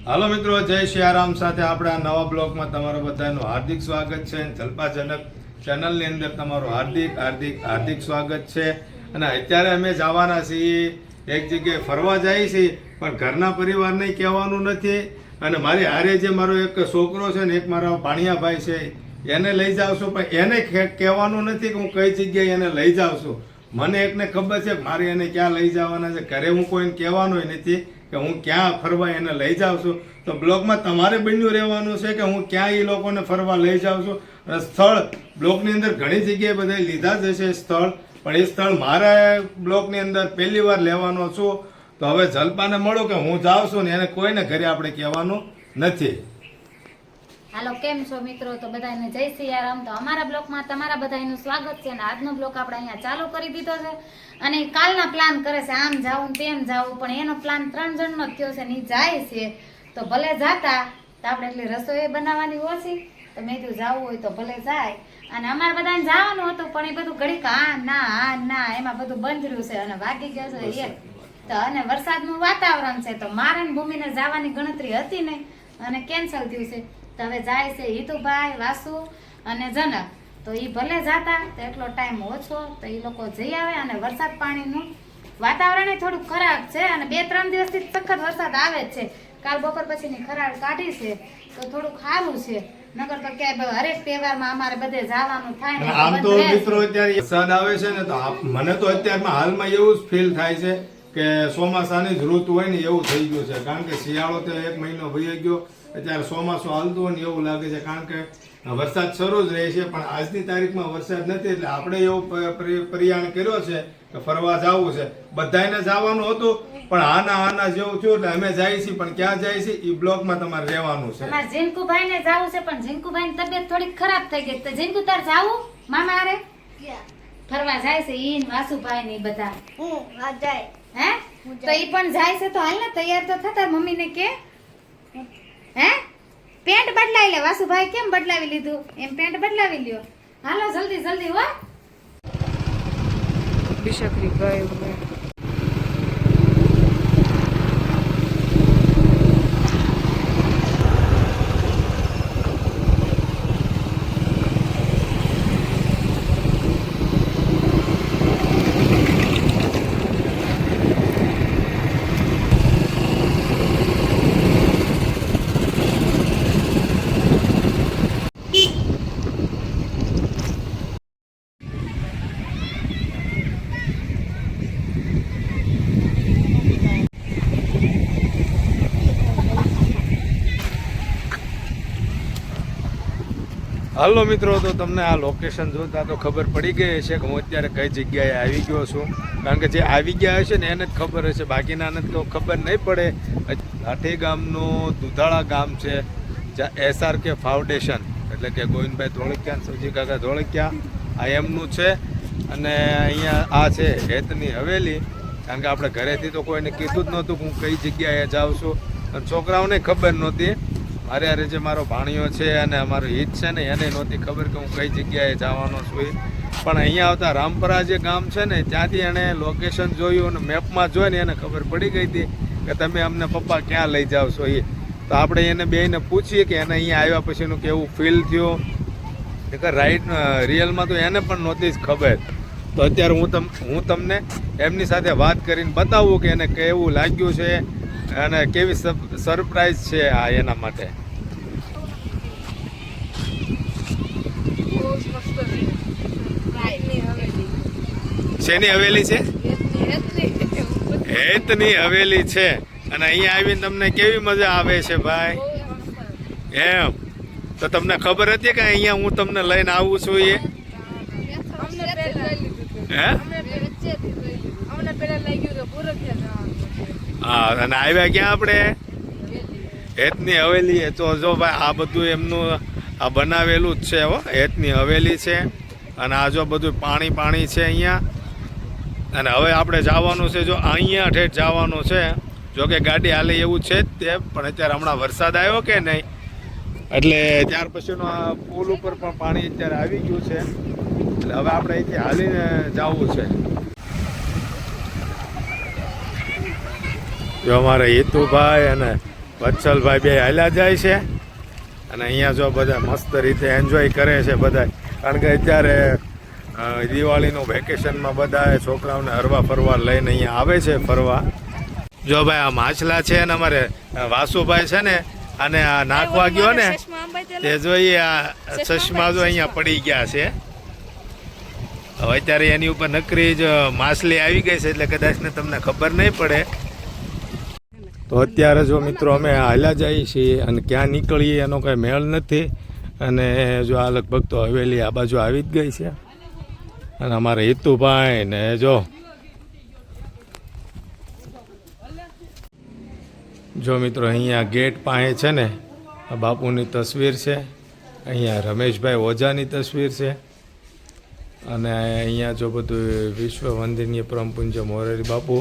હાલો મિત્રો, જય સિયારામ સાથે આપણા નવા બ્લોગમાં તમારું બધાનું હાર્દિક સ્વાગત છે. જલપાજનક ચેનલની અંદર તમારું હાર્દિક હાર્દિક હાર્દિક સ્વાગત છે. અને અત્યારે અમે જવાના છીએ એક જગ્યાએ ફરવા જઈએ છીએ, પણ ઘરના પરિવારને કહેવાનું નથી. અને મારી હારે જે મારો એક છોકરો છે ને, એક મારા ભાણિયાભાઈ છે, એને લઈ જાઉં છું, પણ એને કહેવાનું નથી કે હું કઈ જગ્યાએ એને લઈ જાઉં છું. મને એકને ખબર છે કે મારે એને ક્યાં લઈ જવાના છે. ઘરે હું કોઈને કહેવાનું નથી કે હું ક્યાં ફરવા એને લઈ જાઉં છું. તો બ્લોગમાં તમારે બન્યું રહેવાનું છે કે હું ક્યાં એ લોકોને ફરવા લઈ જાઉં છું. અને સ્થળ બ્લોગની અંદર ઘણી જગ્યાએ બધા લીધા જ હશે સ્થળ, પણ એ સ્થળ મારા બ્લોગની અંદર પહેલી વાર લેવાનો છું. તો હવે જલપાને મળો કે હું જાઉં છું ને એને કોઈને ઘરે આપણે કહેવાનું નથી. હાલો, કેમ છો મિત્રો? તો બધાને જય સિયારામ. તો અમારા બ્લોગમાં તમારા બધાનું સ્વાગત છે. અને આજનો બ્લોગ આપણે અહીંયા ચાલુ કરી દીધો છે. અને કાલના પ્લાન કરે છે, આમ જાવું તેમ જાવું, પણ એનો પ્લાન 3 જણનો જ થયો છે ને એ જાય છે. તો ભલે જાતા તો આપણે એટલી રસોઈ બનાવવાની ઓછી, તો મેં કીધું જાવું હોય તો ભલે જાય. અને અમારે બધાને જવાનું હતું, પણ એ બધું ઘડીક હા ના એમાં બધું બંધ રહ્યું છે. અને વાગી ગયો છે 1. તો અને વરસાદનું વાતાવરણ છે, તો મારે ને ભૂમિને જવાની ગણતરી હતી નહીં અને કેન્સલ થયું છે. તો હવે જાય છે હિતુભાઈ, વાસુ અને જનક. તો એ ભલે જાતા તો એટલો ટાઈમ ઓછો, તો એ લોકો જઈ આવે. અને વરસાદ પાણીનું વાતાવરણ થોડું ખરાબ છે, અને 2-3 દિવસથી સખત વરસાદ આવે જ છે. કાલ બપોર પછીની ખરાબ કાઢી છે, તો થોડું સારું છે. નગર તો ક્યાંય હરેક તહેવારમાં અમારે બધે જવાનું થાય ને. આમ તો મિત્રો અત્યારે વરસાદ આવે છે ને, તો મને તો અત્યારમાં હાલમાં એવું જ ફીલ થાય છે કે ચોમાસાની જ ઋતુ હોય ને એવું થઈ ગયું છે. કારણ કે શિયાળો તો 1 મહિનો વહી ગયો, અત્યારે ચોમાસું હાલતું હોય ને એવું લાગે છે. કારણ કે વરસાદ શરૂ જ રહે છે, પણ આજની તારીખમાં વરસાદ નથી. એટલે આપણે એવો પ્રયાણ કર્યો છે કે ફરવા જવું છે. બધાને જવાનું હતું, પણ આના જેવું થયું એટલે અમે જાય છીએ. પણ ક્યાં જાય છે એ બ્લોગમાં તમારે રહેવાનું છે. અમારે જીનકુભાઈ ને જવું છે, પણ જીનકુભાઈ ની તબિયત થોડીક ખરાબ થઈ ગઈ. તો જીનકુ તાર જાવું મામા હારે ફરવા જાય છે ઈ ને વાસુભાઈ ને બધા. હે તો ઈ પણ જાય છે, તો હાલ ને તૈયાર તો થતા. મમ્મી ને કે હે પેન્ટ બદલાવી લે. વાસુભાઈ કેમ બદલાવી લીધું? એમ પેન્ટ બદલાવી લ્યો. હાલો જલ્દી જલ્દી હો. બિશકરી ગયો હાલો મિત્રો, તો તમને આ લોકેશન જોતા તો ખબર પડી ગઈ છે કે હું અત્યારે કઈ જગ્યાએ આવી ગયો છું. કારણ કે જે આવી ગયા હશે ને એને જ ખબર હશે, બાકીનાને તો ખબર નહીં પડે. લાઠી ગામનું દુધાળા ગામ છે, જ્યાં SRK ફાઉન્ડેશન એટલે કે ગોવિંદભાઈ ધોળકિયા, સૌજી કાકા ધોળકિયા આ એમનું છે. અને અહીંયા આ છે હેતની હવેલી. કારણ કે આપણે ઘરેથી તો કોઈને કીધું જ નહોતું કે હું કઈ જગ્યાએ જાઉં છું, અને છોકરાઓને ખબર નહોતી. મારે અરે જે મારો ભાણિયો છે અને અમારો હિત છે ને, એને નહોતી ખબર કે હું કઈ જગ્યાએ જવાનો છું. પણ અહીંયા આવતા રામપરા જે ગામ છે ને, ત્યાંથી એણે લોકેશન જોયું અને મેપમાં જોઈને એને ખબર પડી ગઈ હતી કે તમે અમને પપ્પા ક્યાં લઈ જાઓ છો. તો આપણે એને બેયને પૂછીએ કે એને અહીંયા આવ્યા પછીનું કેવું ફીલ થયું. કે રાઈટ રિયલમાં તો એને પણ નહોતી જ ખબર. તો અત્યારે હું તમને એમની સાથે વાત કરીને બતાવું કે એને કેવું લાગ્યું છે અને કેવી સરપ્રાઈઝ છે આ એના માટે. શેની હવેલી છે? હેતની હવેલી છે. અને અહીંયા આવીને તમને કેવી મજા આવે છે ભાઈ? એમ તો તમને ખબર હતી કે અહીંયા હું તમને લઈને આવું છું? હે હા, અને આવ્યા ક્યાં આપણે? હેતની હવેલી. તો જો ભાઈ આ બધું એમનું આ બનાવેલું જ છે. હો, હેતની હવેલી છે. અને આ જો બધું પાણી છે અહીંયા. અને હવે આપણે જવાનું છે, જો અહીંયા ઠેઠ જવાનું છે. જો કે ગાડી હાલે એવું છે જ તે, પણ અત્યારે હમણાં વરસાદ આવ્યો કે નહીં, એટલે ત્યાર પછીનો આ પુલ ઉપર પણ પાણી અત્યારે આવી ગયું છે. એટલે હવે આપણે અહીંથી હાલીને જવું છે. જો અમારે હિતુભાઈ અને વત્સલભાઈ બે હાલ્યા જાય છે અને અહીંયા જો બધા મસ્ત રીતે એન્જોય કરે છે બધા, કારણ કે અત્યારે દિવાળીનું વેકેશનમાં બધા છોકરાઓને હરવા ફરવા લઈને અહીંયા આવે છે ફરવા. જો ભાઈ આ માછલા છે ને અમારે વાસુભાઈ છે ને અને આ નાખવા ગયો ને તે જોઈએ આ ચશ્મા જો અહીંયા પડી ગયા છે. હવે અત્યારે એની ઉપર નકરી જ માછલી આવી ગઈ છે એટલે કદાચ ને તમને ખબર નહીં પડે. તો અત્યારે જો મિત્રો અમે હાલ્યા જઈએ છીએ અને ક્યાં નીકળીએ એનો કંઈ મેળ નથી. અને જો આ લગભગ તો હવેલી આ બાજુ આવી જ ગઈ છે અને અમારે હિતુભાઈ ને જો મિત્રો અહીંયા ગેટ પાસે છે ને આ બાપુની તસવીર છે, અહીંયા રમેશભાઈ ઓઝાની તસવીર છે અને અહીંયા જો બધું વિશ્વ વંદનીય પરમ પૂજ્ય મોરારી બાપુ,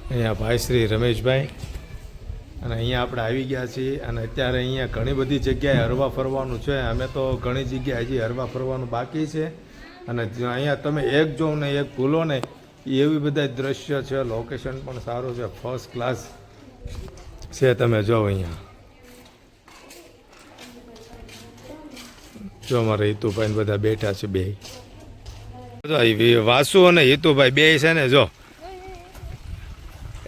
અહીંયા ભાઈ શ્રી રમેશભાઈ, અને અહીંયા આપણે આવી ગયા છીએ. અને અત્યારે અહીંયા ઘણી બધી જગ્યાએ હરવા ફરવાનું છે. અમે તો ઘણી જગ્યાએ હજી હરવા ફરવાનું બાકી છે અને અહીંયા તમે એક જો ને એક ભૂલો ને એવી બધા દ્રશ્ય છે. લોકેશન પણ સારું છે, ફર્સ્ટ ક્લાસ છે. તમે જો અહીંયા જો અમારા હિતુભાઈ બધા બેઠા છે બે. જો વાસુ અને હિતુભાઈ બે છે ને, જો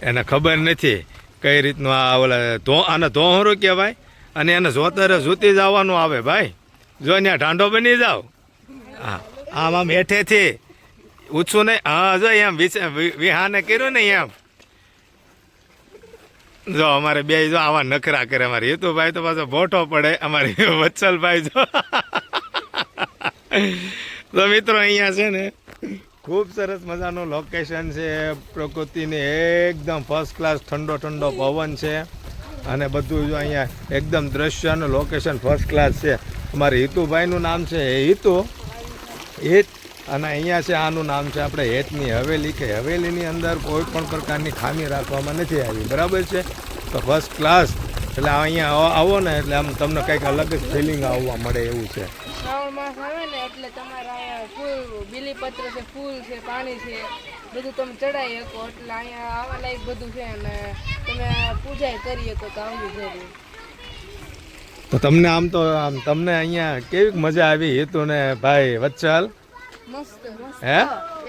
એને ખબર નથી કઈ રીતનું આ ઓલા આને ધોહરું કહેવાય અને એને જોતરે જૂતી જવાનું આવે ભાઈ. જો ત્યાં ઢાંઢો બની જાવ, હા આમ આમ હેઠેથી ઊંચું નહીં, હા જો એમ વિહાને કર્યું ને એમ. જો અમારે બે જો આવા નખરા કરે. અમારે હિતુભાઈ તો પાછો ભોટો પડે, અમારે વત્સલભાઈ જો. તો મિત્રો અહીંયા છે ને ખૂબ સરસ મજાનું લોકેશન છે, પ્રકૃતિની એકદમ ફર્સ્ટ ક્લાસ ઠંડો ઠંડો પવન છે અને બધું જો અહીંયા એકદમ દ્રશ્યનું લોકેશન ફર્સ્ટ ક્લાસ છે. અમારે હિતુભાઈનું નામ છે હિતુ હેત અને અહીંયા છે આનું નામ છે આપણે હેતની હવેલી, કે હવેલીની અંદર કોઈ પણ પ્રકારની ખામી રાખવામાં નથી આવી, બરાબર છે. તો ફર્સ્ટ ક્લાસ એટલે અહીંયા આવો ને એટલે આમ તમને કંઈક અલગ જ ફિલિંગ આવવા મળે એવું છે. શ્રાવણ માસ આવે ને એટલે તમારે અહીંયા ફૂલ બીલીપત્ર છે, ફૂલ છે, પાણી છે, બધું તમે ચડાવી શકો. એટલે અહીંયા આવા લાયક બધું છે અને તમે પૂજા કરી શકો તો આવવું જરૂર. તો તમને આમ તો આમ તમને અહીંયા કેવી મજા આવી હેતુ ને ભાઈ વત્સલ? મસ્ત હે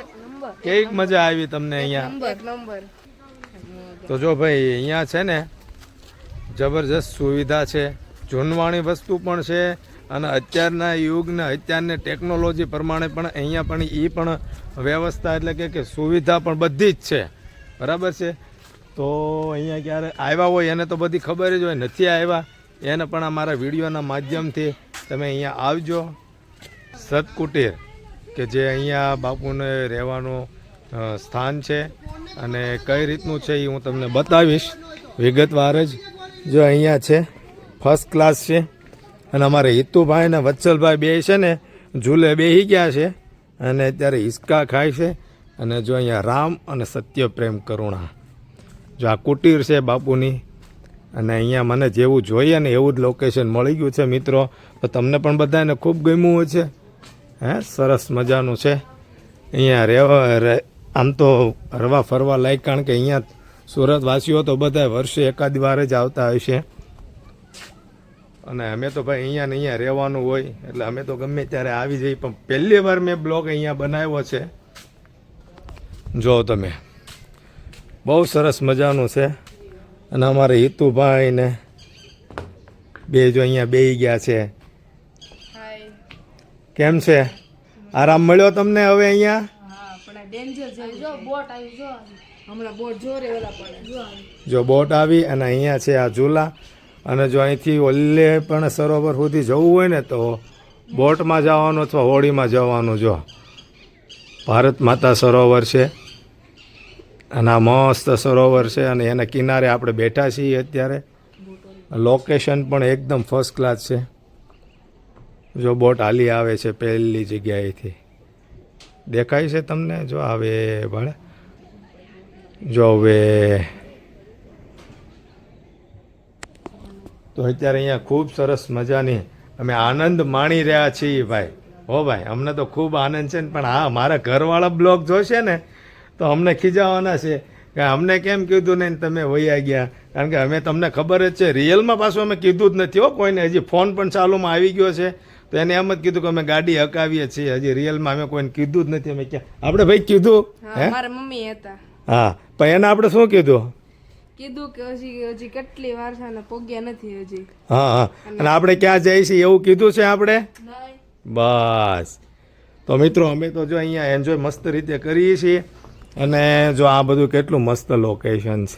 એક નંબર. કેવી મજા આવી તમને અહીંયા? એક નંબર. તો જો ભાઈ અહીંયા છે ને જબરજસ્ત સુવિધા છે, જૂનવાણી વસ્તુ પણ છે અને અત્યારના યુગને અત્યારની ટેકનોલોજી પ્રમાણે પણ અહીંયા પણ એ પણ વ્યવસ્થા એટલે કે સુવિધા પણ બધી જ છે, બરાબર છે. તો અહીંયા ક્યારે આવ્યા હોય એને તો બધી ખબર જ હોય, નથી આવ્યા એને પણ અમારા વિડીયોના માધ્યમથી તમે અહીંયા આવજો. સતકુટીર કે જે અહીંયા બાપુને રહેવાનું સ્થાન છે અને કઈ રીતનું છે એ હું તમને બતાવીશ વિગતવાર જ. જો અહીંયા છે ફર્સ્ટ ક્લાસ છે અને અમારે હિતુભાઈ અને વત્સલભાઈ બે છે ને ઝૂલે બેસી ગયા છે અને અત્યારે હિસકા ખાય છે. અને જો અહીંયા રામ અને સત્ય પ્રેમ કરુણા, જો આ કુટીર છે બાપુની અને અહીંયા મને જેવું જોઈએ ને એવું જ લોકેશન મળી ગયું છે મિત્રો. તો તમને પણ બધાને ખૂબ ગમ્યું છે. હે સરસ મજાનું છે અહીંયા રહેવા. આમ તો હરવા ફરવા લાયક, કારણ કે અહીંયા સુરતવાસીઓ તો બધા વર્ષે એકાદ વાર જ આવતા હશે અને અમે તો ભાઈ અહીંયા ને અહીંયા રહેવાનું હોય એટલે અમે તો ગમે ત્યારે આવી જઈએ. પણ પહેલી વાર મેં બ્લોગ અહીંયા બનાવ્યો છે. જો તમે બહુ સરસ મજાનું છે અને અમારે હિતુભાઈ ને બે જો અહીંયા બેસી ગયા છે. હાય. કેમ છે? આરામ મળ્યો તમને હવે અહીંયા? હા પણ ડેન્જર છે. જો બોટ આવી, જો હમણાં બોટ જોરે ઓલા પડે. જો બોટ આવી અને અહીંયા છે આ ઝૂલા. અને જો અહીંથી ઓલે પણ સરોવર સુધી જવું હોય ને તો બોટમાં જવાનું અથવા હોડીમાં જવાનું. જો ભારત માતા સરોવર છે અને આ મસ્ત સરોવર છે અને એના કિનારે આપણે બેઠા છીએ અત્યારે. લોકેશન પણ એકદમ ફર્સ્ટ ક્લાસ છે. જો બોટ હાલી આવે છે પહેલી જગ્યાએથી, દેખાય છે તમને? જો આવે ભાડે, જો હવે તો અત્યારે અહીંયા ખૂબ સરસ મજાની અમે આનંદ માણી રહ્યા છીએ ભાઈ. હો ભાઈ અમને તો ખૂબ આનંદ છે ને, પણ હા મારા ઘરવાળા બ્લોગ જોશે ને તો અમને ખીજાવાના છે કે અમને કેમ કીધું નહીં તમે વૈયા ગયા, કારણ કે અમે તમને ખબર જ છે રિયલમાં પાછું અમે કીધું જ નથી હો કોઈને. હજી ફોન પણ ચાલુમાં આવી ગયો છે તો એને એમ જ કીધું કે અમે ગાડી હકાવીએ છીએ. હજી રિયલમાં અમે કોઈને કીધું જ નથી. અમે ક્યાં આપણે ભાઈ કીધું હે મારા મમ્મી હતા. હા પણ એને આપણે શું કીધું? કીધું કે હજી કેટલી વાર છે ને પોગ્યા નથી હજી. હા હા અને આપણે ક્યાં જઈએ છીએ એવું કીધું છે આપણે. નહીં. બસ તો મિત્રો અમે તો જો અહીંયા એન્જોય મસ્ત રીતે કરીએ છીએ. અને જો આ બધું કેટલું મસ્ત લોકેશન છે.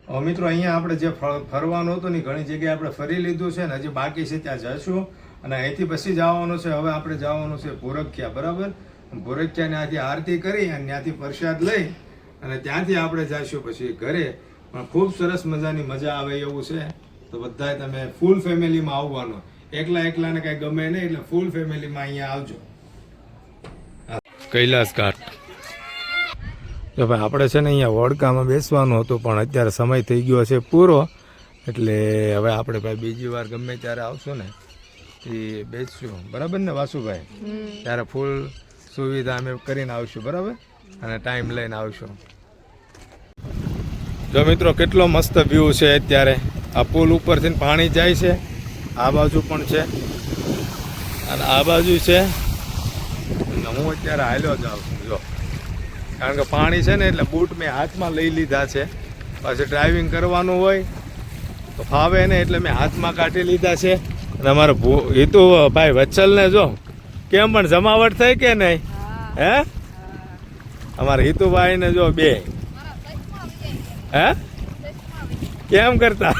હવે મિત્રો અહીંયા આપણે જે ફરવાનું હતું ને ઘણી જગ્યાએ આપણે ફરી લીધું છે ને હજી બાકી છે ત્યાં જઈશું. અને અહીંથી પછી જવાનું છે હવે આપણે જવાનું છે ભોરખિયા બરાબર. ભોરખિયા ત્યાંથી આરતી કરી અને ત્યાંથી પ્રસાદ લઈ અને ત્યાંથી આપણે જઈશું પછી ઘરે. પણ ખૂબ સરસ મજાની મજા આવે એવું છે. તો બધાય તમે ફૂલ ફેમિલીમાં આવવાનું. એકલાને કાંઈ ગમે નહીં એટલે ફૂલ ફેમિલીમાં અહીંયા આવજો. કૈલાસ ઘાટ તો ભાઈ આપણે છે ને અહીંયા વડકામાં બેસવાનું હતું પણ અત્યારે સમય થઈ ગયો છે પૂરો. એટલે હવે આપણે ભાઈ બીજી વાર ગમે ત્યારે આવશું ને એ બેસશું બરાબર ને વાસુભાઈ? ત્યારે ફૂલ સુવિધા અમે કરીને આવશું બરાબર અને ટાઈમ લઈને આવશું. જો મિત્રો કેટલો મસ્ત વ્યૂ છે અત્યારે. આ પુલ ઉપરથી પાણી જાય છે. આ બાજુ પણ છે અને આ બાજુ છે. હું અત્યારે હાલ્યો જાઉં છું જો કારણ કે પાણી છે ને એટલે બૂટ મેં હાથમાં લઈ લીધા છે. પાછું ડ્રાઇવિંગ કરવાનું હોય તો ફાવે ને એટલે મેં હાથમાં કાઢી લીધા છે. અને અમારે હિતુ ભાઈ વત્સલને જો કેમ પણ જમાવટ થઈ કે નહીં હે? અમારા હિતુભાઈને જો બે હે કેમ કરતા